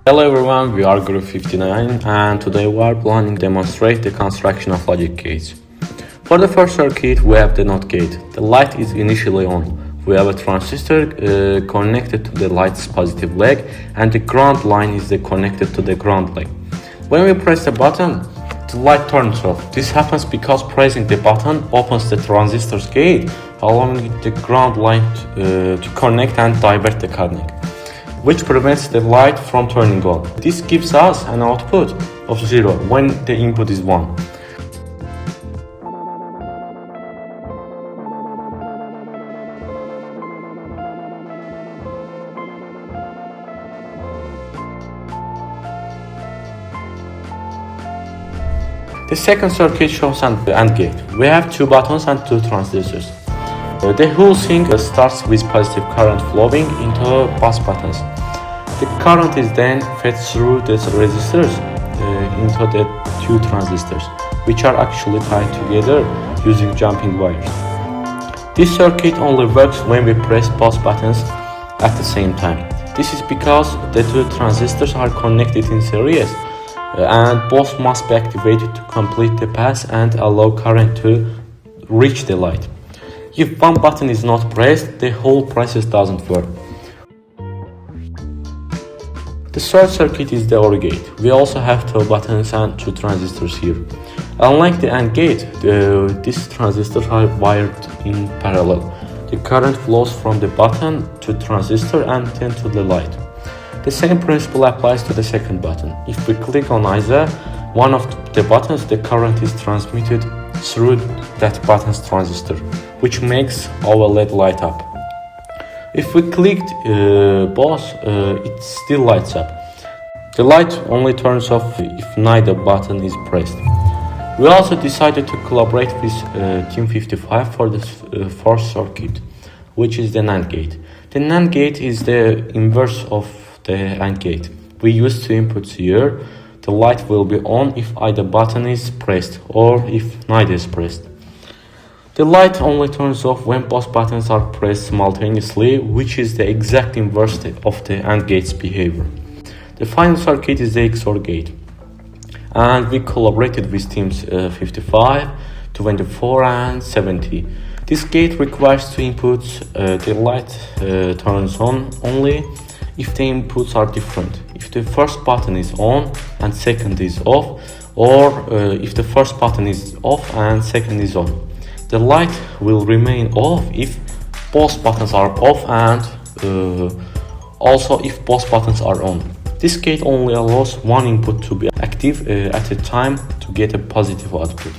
Hello everyone, we are Group 59 and today we are planning to demonstrate the construction of logic gates. For the first circuit we have the NOT gate. The light is initially on. We have a transistor connected to the light's positive leg and the ground line is connected to the ground leg. When we press the button, the light turns off. This happens because pressing the button opens the transistor's gate, allowing the ground line to connect and divert the current, which prevents the light from turning on. This gives us an output of 0 when the input is 1. The second circuit shows an AND gate. We have 2 buttons and 2 transistors. The whole thing starts with positive current flowing into bus buttons. The current is then fed through the resistors into the 2 transistors, which are actually tied together using jumping wires. This circuit only works when we press both buttons at the same time. This is because the 2 transistors are connected in series and both must be activated to complete the pass and allow current to reach the light. If one button is not pressed, the whole process doesn't work. The third circuit is the OR gate. We also have 2 buttons and 2 transistors here. Unlike the AND gate, these transistors are wired in parallel. The current flows from the button to transistor and then to the light. The same principle applies to the second button. If we click on either one of the buttons, the current is transmitted through that button's transistor, which makes our LED light up. If we clicked both, it still lights up. The light only turns off if neither button is pressed. We also decided to collaborate with Team 55 for the fourth circuit, which is the NAND gate. The NAND gate is the inverse of the AND gate. We use 2 inputs here. The light will be on if either button is pressed or if neither is pressed. The light only turns off when both buttons are pressed simultaneously, which is the exact inverse of the AND gate's behavior. The final circuit is the XOR gate, and we collaborated with teams 55, 24 and 70. This gate requires 2 inputs. The light turns on only if the inputs are different. If the first button is on and second is off, or if the first button is off and second is on. The light will remain off if both buttons are off and also if both buttons are on. This gate only allows one input to be active at a time to get a positive output.